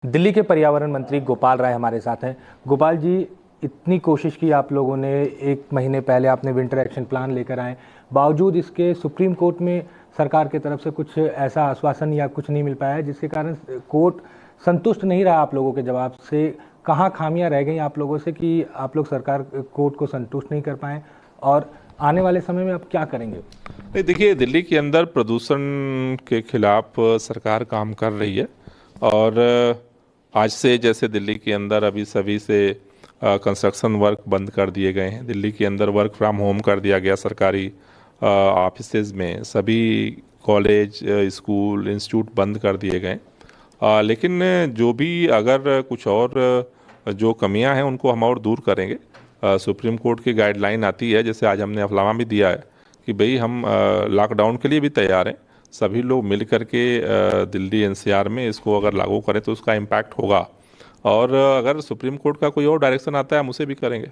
दिल्ली के पर्यावरण मंत्री गोपाल राय हमारे साथ हैं। गोपाल जी, इतनी कोशिश की आप लोगों ने, 1 महीने पहले आपने विंटर एक्शन प्लान लेकर आए, बावजूद इसके सुप्रीम कोर्ट में सरकार की तरफ से कुछ ऐसा आश्वासन या कुछ नहीं मिल पाया है, जिसके कारण कोर्ट संतुष्ट नहीं रहा आप लोगों के जवाब से। कहाँ खामियां रह गई आप लोगों से कि आप लोग सरकार कोर्ट को संतुष्ट नहीं कर पाए, और आने वाले समय में आप क्या करेंगे? नहीं, देखिए, दिल्ली के अंदर प्रदूषण के खिलाफ सरकार काम कर रही है। और आज से जैसे दिल्ली के अंदर अभी सभी से कंस्ट्रक्शन वर्क बंद कर दिए गए हैं। दिल्ली के अंदर वर्क फ्रॉम होम कर दिया गया सरकारी ऑफिसेज में। सभी कॉलेज, स्कूल, इंस्टीट्यूट बंद कर दिए गए। लेकिन जो भी अगर कुछ और जो कमियां हैं उनको हम और दूर करेंगे। सुप्रीम कोर्ट की गाइडलाइन आती है, जैसे आज हमने अफलामा भी दिया है कि भाई हम लॉकडाउन के लिए भी तैयार हैं। सभी लोग मिल करके दिल्ली एनसीआर में इसको अगर लागू करें तो उसका इम्पैक्ट होगा। और अगर सुप्रीम कोर्ट का कोई और डायरेक्शन आता है हम उसे भी करेंगे।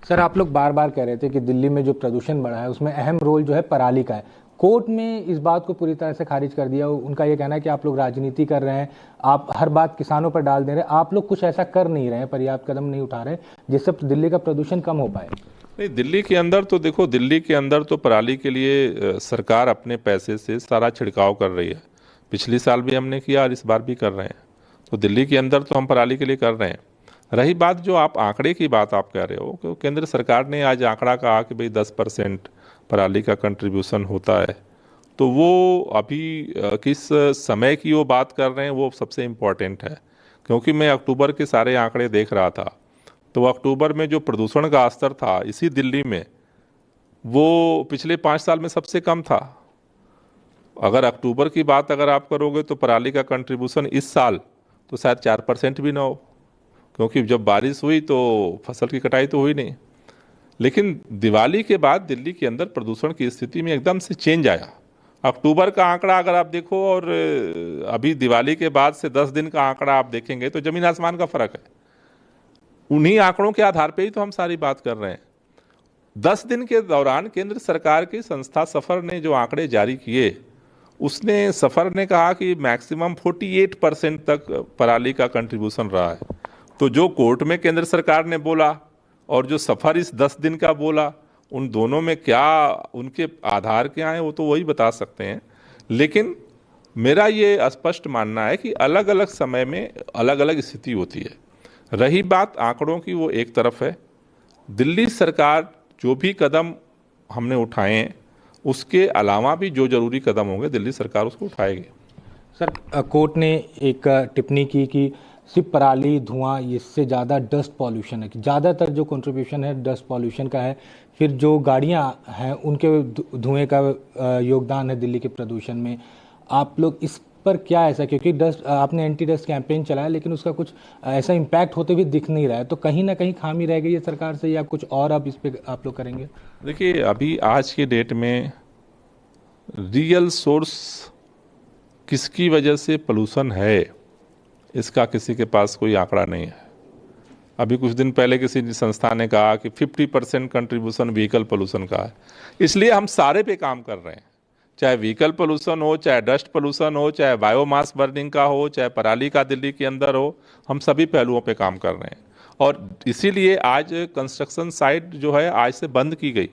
सर, आप लोग बार बार कह रहे थे कि दिल्ली में जो प्रदूषण बढ़ा है उसमें अहम रोल जो है पराली का है। कोर्ट में इस बात को पूरी तरह से खारिज कर दिया। उनका ये कहना है कि आप लोग राजनीति कर रहे हैं, आप हर बात किसानों पर डाल दे रहे हैं, आप लोग कुछ ऐसा कर नहीं रहे हैं, पर्याप्त कदम नहीं उठा रहे जिससे दिल्ली का प्रदूषण कम हो पाए। नहीं, दिल्ली के अंदर तो देखो, दिल्ली के अंदर तो पराली के लिए सरकार अपने पैसे से सारा छिड़काव कर रही है। पिछली साल भी हमने किया और इस बार भी कर रहे हैं। तो दिल्ली के अंदर तो हम पराली के लिए कर रहे हैं। रही बात जो आप आंकड़े की बात आप कह रहे हो, कि केंद्र सरकार ने आज आंकड़ा कहा कि भाई 10% पराली का कंट्रीब्यूशन होता है। तो वो अभी किस समय की वो बात कर रहे हैं वो सबसे इम्पोर्टेंट है। क्योंकि मैं अक्टूबर के सारे आंकड़े देख रहा था, तो अक्टूबर में जो प्रदूषण का स्तर था इसी दिल्ली में, वो पिछले 5 साल में सबसे कम था। अगर अक्टूबर की बात अगर आप करोगे तो पराली का कंट्रीब्यूशन इस साल तो शायद 4% भी ना हो, क्योंकि जब बारिश हुई तो फसल की कटाई तो हुई नहीं। लेकिन दिवाली के बाद दिल्ली के अंदर प्रदूषण की स्थिति में एकदम से चेंज आया। अक्टूबर का आंकड़ा अगर आप देखो और अभी दिवाली के बाद से 10 दिन का आंकड़ा आप देखेंगे तो जमीन आसमान का फर्क है। उन्हीं आंकड़ों के आधार पे ही तो हम सारी बात कर रहे हैं। 10 दिन के दौरान केंद्र सरकार की संस्था सफर ने जो आंकड़े जारी किए, उसने सफर ने कहा कि मैक्सिमम 48% तक पराली का कंट्रीब्यूशन रहा है। तो जो कोर्ट में केंद्र सरकार ने बोला और जो सफर इस 10 दिन का बोला, उन दोनों में क्या उनके आधार क्या हैं वो तो वही बता सकते हैं। लेकिन मेरा ये स्पष्ट मानना है कि अलग अलग समय में अलग अलग स्थिति होती है। रही बात आंकड़ों की, वो एक तरफ है। दिल्ली सरकार जो भी कदम हमने उठाए हैं उसके अलावा भी जो जरूरी कदम होंगे दिल्ली सरकार उसको उठाएगी। सर, कोर्ट ने एक टिप्पणी की कि सिर्फ पराली, धुआं, इससे ज़्यादा डस्ट पॉल्यूशन है, कि ज़्यादातर जो कंट्रीब्यूशन है डस्ट पॉल्यूशन का है। फिर जो गाड़ियां हैं उनके धुएं का योगदान है दिल्ली के प्रदूषण में। आप लोग इस पर क्या ऐसा, क्योंकि डस्ट, आपने एंटी डस्ट कैंपेन चलाया लेकिन उसका कुछ ऐसा इम्पैक्ट होते हुए दिख नहीं रहा है, तो कहीं ना कहीं खामी रह गई है सरकार से, या कुछ और आप इस पर आप लोग करेंगे? देखिए, अभी आज के डेट में रियल सोर्स किसकी वजह से पोल्यूशन है इसका किसी के पास कोई आंकड़ा नहीं है। अभी कुछ दिन पहले किसी संस्था ने कहा कि 50% कंट्रीब्यूशन व्हीकल पोल्यूशन का है। इसलिए हम सारे पे काम कर रहे हैं, चाहे व्हीकल पोल्यूशन हो, चाहे डस्ट पोल्यूशन हो, चाहे बायोमास बर्निंग का हो, चाहे पराली का दिल्ली के अंदर हो। हम सभी पहलुओं पे काम कर रहे हैं। और इसीलिए आज कंस्ट्रक्शन साइट जो है आज से बंद की गई।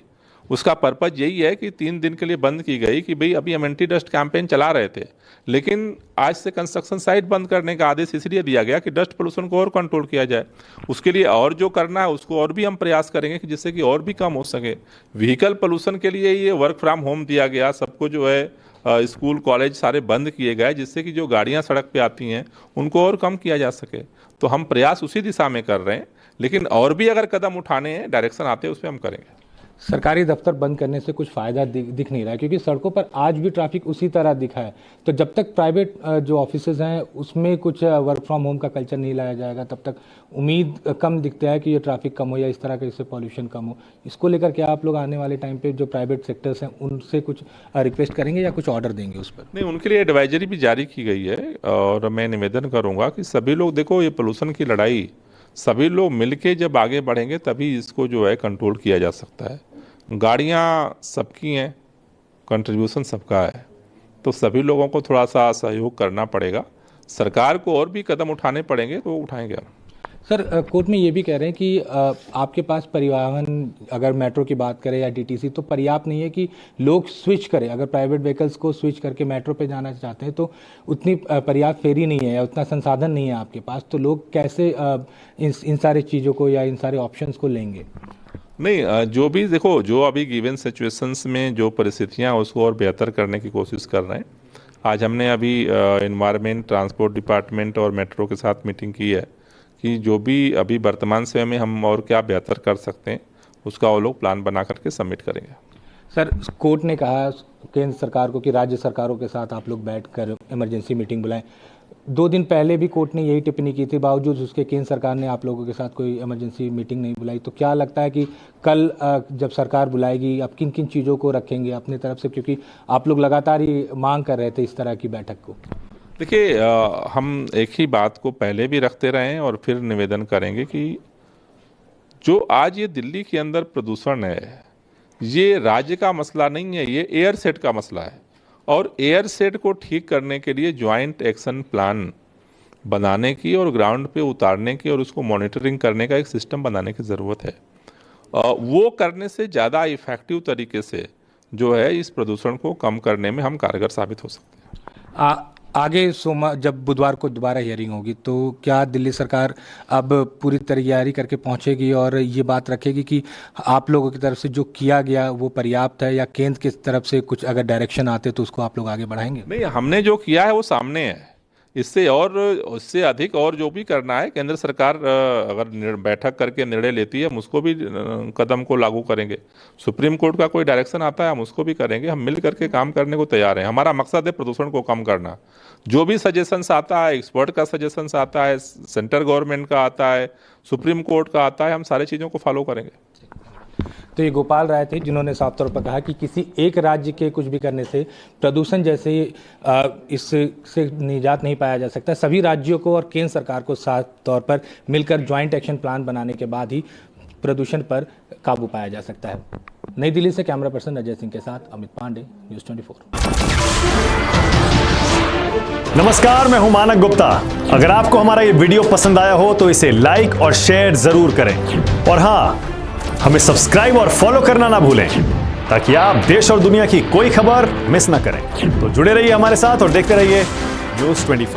उसका पर्पज यही है कि 3 दिन के लिए बंद की गई कि भाई अभी हम एंटी डस्ट कैंपेन चला रहे थे, लेकिन आज से कंस्ट्रक्शन साइट बंद करने का आदेश इसलिए दिया गया कि डस्ट पोल्यूशन को और कंट्रोल किया जाए। उसके लिए और जो करना है उसको और भी हम प्रयास करेंगे कि जिससे कि और भी कम हो सके। व्हीकल पोल्यूशन के लिए ये वर्क फ्रॉम होम दिया गया, सबको जो है स्कूल कॉलेज सारे बंद किए गए, जिससे कि जो गाड़ियां सड़क पे आती हैं उनको और कम किया जा सके। तो हम प्रयास उसी दिशा में कर रहे हैं, लेकिन और भी अगर कदम उठाने हैं, डायरेक्शन आते हैं, उस पर हम करेंगे। सरकारी दफ्तर बंद करने से कुछ फ़ायदा दिख नहीं रहा है, क्योंकि सड़कों पर आज भी ट्रैफिक उसी तरह दिखा है। तो जब तक प्राइवेट जो ऑफिसेज हैं उसमें कुछ वर्क फ्रॉम होम का कल्चर नहीं लाया जाएगा, तब तक उम्मीद कम दिखता है कि ये ट्रैफिक कम हो या इस तरह का इससे पॉल्यूशन कम हो। इसको लेकर क्या आप लोग आने वाले टाइम पे जो प्राइवेट सेक्टर्स हैं उनसे कुछ रिक्वेस्ट करेंगे या कुछ ऑर्डर देंगे उस पर? नहीं, उनके लिए एडवाइजरी भी जारी की गई है। और मैं निवेदन करूंगा कि सभी लोग, देखो, ये पोल्यूशन की लड़ाई सभी लोग मिलके जब आगे बढ़ेंगे तभी इसको जो है कंट्रोल किया जा सकता है। गाड़ियाँ सबकी हैं, कंट्रीब्यूशन सबका है, तो सभी लोगों को थोड़ा सा सहयोग करना पड़ेगा। सरकार को और भी कदम उठाने पड़ेंगे तो उठाएंगे हम। सर, कोर्ट में ये भी कह रहे हैं कि आपके पास परिवहन, अगर मेट्रो की बात करें या डीटीसी, तो पर्याप्त नहीं है कि लोग स्विच करें। अगर प्राइवेट व्हीकल्स को स्विच करके मेट्रो पे जाना चाहते हैं तो उतनी पर्याप्त फेरी नहीं है या उतना संसाधन नहीं है आपके पास, तो लोग कैसे इन सारी चीज़ों को या इन सारे ऑप्शंस को लेंगे? नहीं, जो भी देखो, जो अभी गिवन सिचुएशंस में जो परिस्थितियां उसको और बेहतर करने की कोशिश कर रहे हैं। आज हमने अभी एनवायरनमेंट, ट्रांसपोर्ट डिपार्टमेंट और मेट्रो के साथ मीटिंग की है कि जो भी अभी वर्तमान समय में हम और क्या बेहतर कर सकते हैं उसका वो लोग प्लान बना करके सबमिट करेंगे। सर, कोर्ट ने कहा केंद्र सरकार को कि राज्य सरकारों के साथ आप लोग बैठकर इमरजेंसी मीटिंग बुलाएं। 2 दिन पहले भी कोर्ट ने यही टिप्पणी की थी, बावजूद उसके केंद्र सरकार ने आप लोगों के साथ कोई इमरजेंसी मीटिंग नहीं बुलाई। तो क्या लगता है कि कल जब सरकार बुलाएगी आप किन किन चीज़ों को रखेंगे अपनी तरफ से, क्योंकि आप लोग लगातार ही मांग कर रहे थे इस तरह की बैठक को? देखिए, हम एक ही बात को पहले भी रखते रहे हैं और फिर निवेदन करेंगे कि जो आज ये दिल्ली के अंदर प्रदूषण है, ये राज्य का मसला नहीं है, ये एयर सेट का मसला है। और एयर सेट को ठीक करने के लिए ज्वाइंट एक्शन प्लान बनाने की और ग्राउंड पे उतारने की और उसको मॉनिटरिंग करने का एक सिस्टम बनाने की ज़रूरत है। वो करने से ज़्यादा इफेक्टिव तरीके से जो है इस प्रदूषण को कम करने में हम कारगर साबित हो सकते हैं। आगे जब बुधवार को दोबारा हियरिंग होगी तो क्या दिल्ली सरकार अब पूरी तैयारी करके पहुंचेगी और ये बात रखेगी कि आप लोगों की तरफ से जो किया गया वो पर्याप्त है, या केंद्र की तरफ से कुछ अगर डायरेक्शन आते तो उसको आप लोग आगे बढ़ाएंगे? नहीं, हमने जो किया है वो सामने है। इससे अधिक और जो भी करना है, केंद्र सरकार अगर बैठक करके निर्णय लेती है हम उसको भी कदम को लागू करेंगे। सुप्रीम कोर्ट का कोई डायरेक्शन आता है हम उसको भी करेंगे। हम मिल करके काम करने को तैयार हैं। हमारा मकसद है प्रदूषण को कम करना। जो भी सजेशंस आता है, एक्सपर्ट का सजेशंस आता है, सेंट्रल गवर्नमेंट का आता है, सुप्रीम कोर्ट का आता है, हम सारी चीज़ों को फॉलो करेंगे। तो ये गोपाल राय थे जिन्होंने साफ तौर पर कहा कि किसी एक राज्य के कुछ भी करने से प्रदूषण जैसे इससे निजात नहीं पाया जा सकता। सभी राज्यों को और केंद्र सरकार को साफ तौर पर मिलकर ज्वाइंट एक्शन प्लान बनाने के बाद ही प्रदूषण पर काबू पाया जा सकता है। नई दिल्ली से कैमरा पर्सन अजय सिंह के साथ अमित पांडे, न्यूज़ 24। नमस्कार, मैं हूं मानक गुप्ता। अगर आपको हमारा ये वीडियो पसंद आया हो तो इसे लाइक और शेयर जरूर करें, और हाँ, हमें सब्सक्राइब और फॉलो करना ना भूलें ताकि आप देश और दुनिया की कोई खबर मिस ना करें। तो जुड़े रहिए हमारे साथ और देखते रहिए न्यूज़ 24।